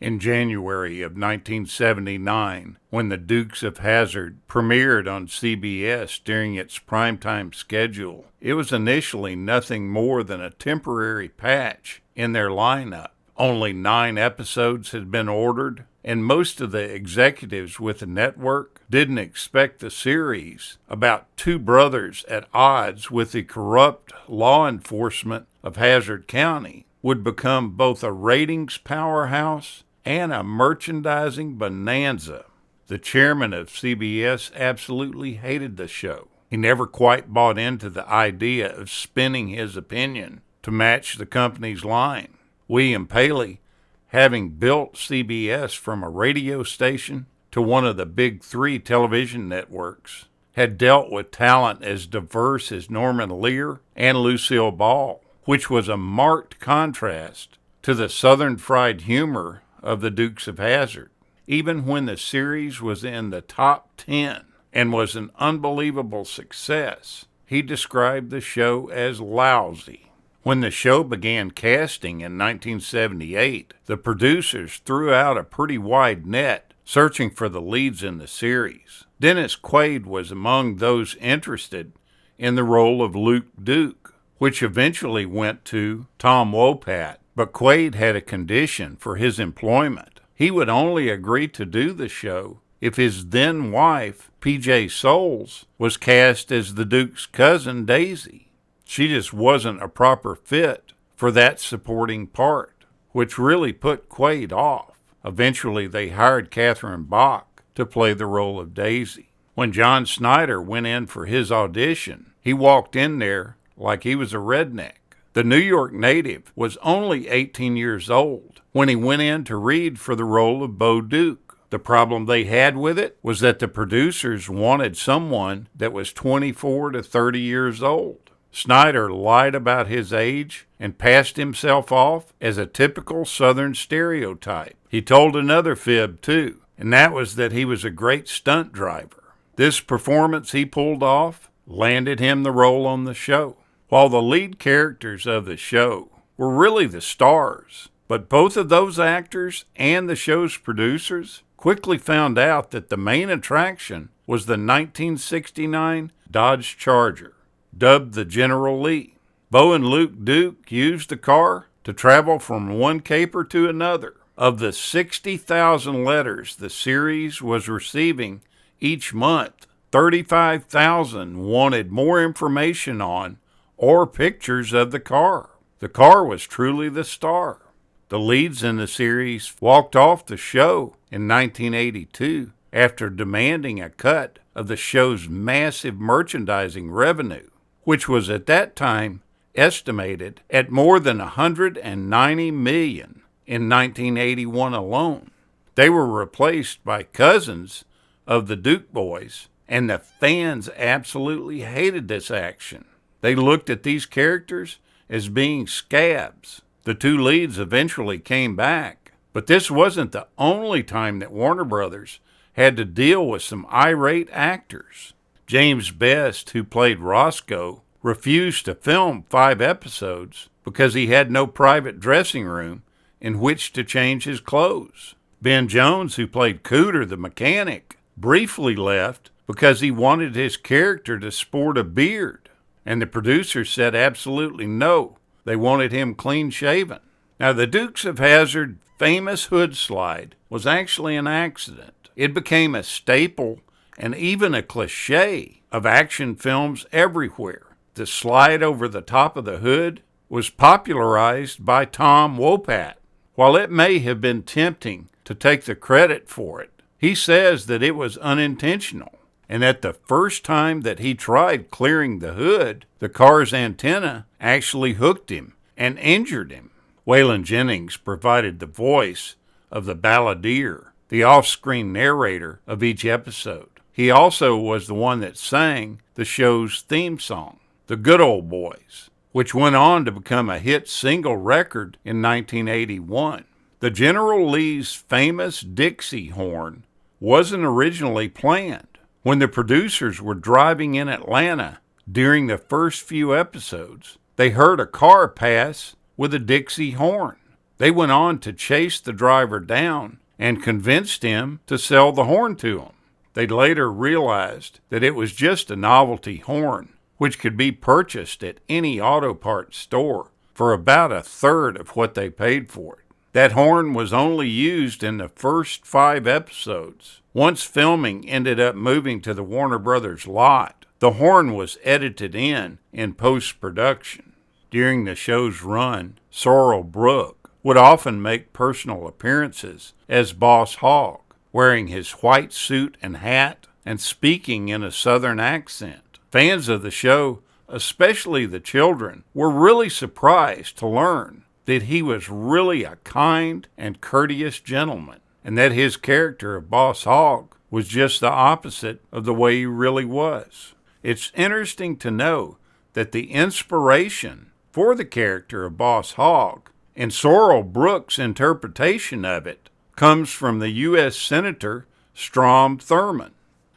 In January of 1979, when the Dukes of Hazzard premiered on CBS during its primetime schedule, it was initially nothing more than a temporary patch in their lineup. Only 9 episodes had been ordered, and most of the executives with the network didn't expect the series about 2 brothers at odds with the corrupt law enforcement of Hazzard County would become both a ratings powerhouse and a merchandising bonanza. The chairman of CBS absolutely hated the show. He never quite bought into the idea of spinning his opinion to match the company's line. William Paley, having built CBS from a radio station to one of the big 3 television networks, had dealt with talent as diverse as Norman Lear and Lucille Ball, which was a marked contrast to the southern fried humor of the Dukes of Hazzard. Even when the series was in the top 10 and was an unbelievable success, he described the show as lousy. When the show began casting in 1978, the producers threw out a pretty wide net searching for the leads in the series. Dennis Quaid was among those interested in the role of Luke Duke, which eventually went to Tom Wopat. But Quaid had a condition for his employment. He would only agree to do the show if his then-wife, P.J. Soles, was cast as the Duke's cousin, Daisy. She just wasn't a proper fit for that supporting part, which really put Quaid off. Eventually, they hired Catherine Bach to play the role of Daisy. When John Snyder went in for his audition, he walked in there like he was a redneck. The New York native was only 18 years old when he went in to read for the role of Bo Duke. The problem they had with it was that the producers wanted someone that was 24 to 30 years old. Snyder lied about his age and passed himself off as a typical Southern stereotype. He told another fib, too, and that was that he was a great stunt driver. This performance he pulled off landed him the role on the show. While the lead characters of the show were really the stars, but both of those actors and the show's producers quickly found out that the main attraction was the 1969 Dodge Charger, dubbed the General Lee. Bo and Luke Duke used the car to travel from one caper to another. Of the 60,000 letters the series was receiving each month, 35,000 wanted more information on or pictures of the car. The car was truly the star. The leads in the series walked off the show in 1982 after demanding a cut of the show's massive merchandising revenue, which was at that time estimated at more than $190 million in 1981 alone. They were replaced by cousins of the Duke boys, and the fans absolutely hated this action. They looked at these characters as being scabs. The 2 leads eventually came back, but this wasn't the only time that Warner Brothers had to deal with some irate actors. James Best, who played Roscoe, refused to film 5 episodes because he had no private dressing room in which to change his clothes. Ben Jones, who played Cooter the mechanic, briefly left because he wanted his character to sport a beard. And the producers said absolutely no. They wanted him clean-shaven. Now, the Dukes of Hazzard famous hood slide was actually an accident. It became a staple and even a cliche of action films everywhere. The slide over the top of the hood was popularized by Tom Wopat. While it may have been tempting to take the credit for it, he says that it was unintentional, and that the first time that he tried clearing the hood, the car's antenna actually hooked him and injured him. Waylon Jennings provided the voice of the balladeer, the off-screen narrator of each episode. He also was the one that sang the show's theme song, The Good Old Boys, which went on to become a hit single record in 1981. The General Lee's famous Dixie horn wasn't originally planned. When the producers were driving in Atlanta during the first few episodes, they heard a car pass with a Dixie horn. They went on to chase the driver down and convinced him to sell the horn to them. They later realized that it was just a novelty horn, which could be purchased at any auto parts store for about a third of what they paid for it. That horn was only used in the first 5 episodes. Once filming ended up moving to the Warner Brothers lot, the horn was edited in post-production. During the show's run, Sorrel Brook would often make personal appearances as Boss Hogg, wearing his white suit and hat and speaking in a southern accent. Fans of the show, especially the children, were really surprised to learn that he was really a kind and courteous gentleman, and that his character of Boss Hogg was just the opposite of the way he really was. It's interesting to know that the inspiration for the character of Boss Hogg and Sorrel Brook's interpretation of it comes from the U.S. Senator Strom Thurmond.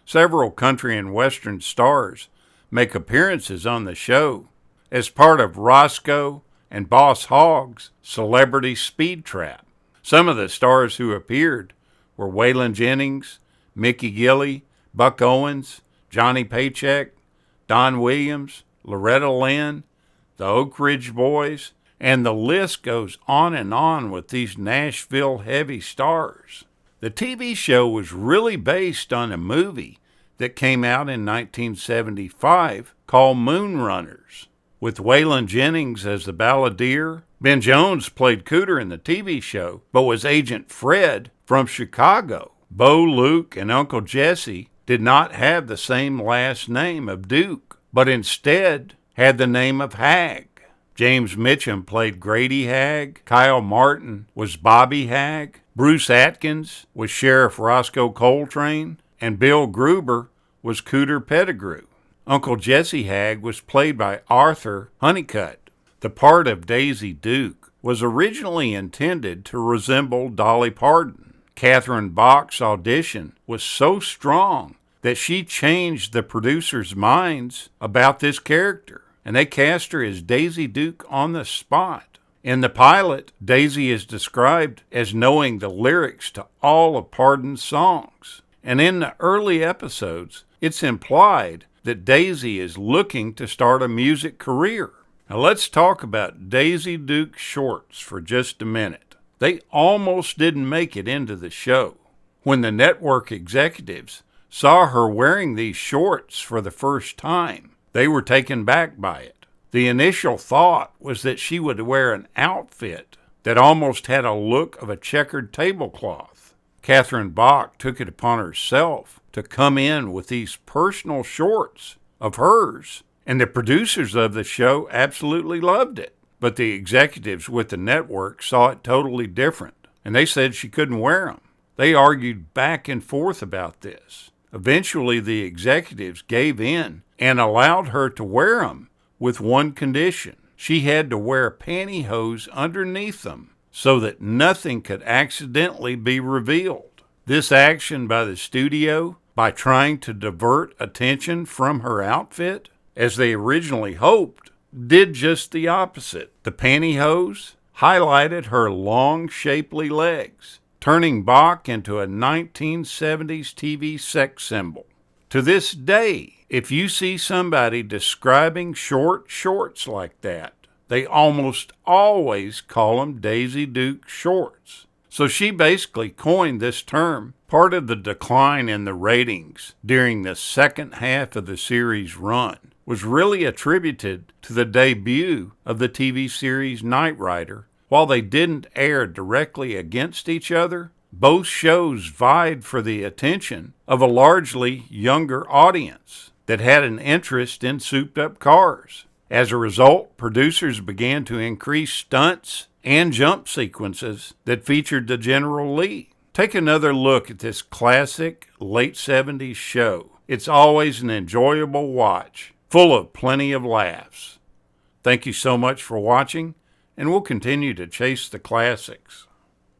Several country and western stars make appearances on the show as part of Roscoe and Boss Hogg's Celebrity Speed Trap. Some of the stars who appeared were Waylon Jennings, Mickey Gilley, Buck Owens, Johnny Paycheck, Don Williams, Loretta Lynn, the Oak Ridge Boys, and the list goes on with these Nashville heavy stars. The TV show was really based on a movie that came out in 1975 called Moonrunners. With Waylon Jennings as the balladeer, Ben Jones played Cooter in the TV show, but was Agent Fred from Chicago. Bo, Luke, and Uncle Jesse did not have the same last name of Duke, but instead had the name of Hagg. James Mitchum played Grady Hagg, Kyle Martin was Bobby Hagg, Bruce Atkins was Sheriff Roscoe Coltrane, and Bill Gruber was Cooter Pettigrew. Uncle Jesse Hagg was played by Arthur Honeycutt. The part of Daisy Duke was originally intended to resemble Dolly Parton. Catherine Bach's audition was so strong that she changed the producers' minds about this character, and they cast her as Daisy Duke on the spot. In the pilot, Daisy is described as knowing the lyrics to all of Parton's songs, and in the early episodes, it's implied that Daisy is looking to start a music career. Now let's talk about Daisy Duke's shorts for just a minute. They almost didn't make it into the show. When the network executives saw her wearing these shorts for the first time, they were taken back by it. The initial thought was that she would wear an outfit that almost had a look of a checkered tablecloth. Catherine Bach took it upon herself to come in with these personal shorts of hers, and the producers of the show absolutely loved it. But the executives with the network saw it totally different, and they said she couldn't wear them. They argued back and forth about this. Eventually, the executives gave in and allowed her to wear them with one condition. She had to wear pantyhose underneath them so that nothing could accidentally be revealed. This action by the studio, by trying to divert attention from her outfit, as they originally hoped, did just the opposite. The pantyhose highlighted her long, shapely legs, turning Bach into a 1970s TV sex symbol. To this day, if you see somebody describing short shorts like that, they almost always call them Daisy Duke shorts. So she basically coined this term. Part of the decline in the ratings during the second half of the series' run was really attributed to the debut of the TV series Knight Rider. While they didn't air directly against each other, both shows vied for the attention of a largely younger audience that had an interest in souped-up cars. As a result, producers began to increase stunts and jump sequences that featured the General Lee. Take another look at this classic late 70s show. It's always an enjoyable watch, full of plenty of laughs. Thank you so much for watching, and we'll continue to chase the classics.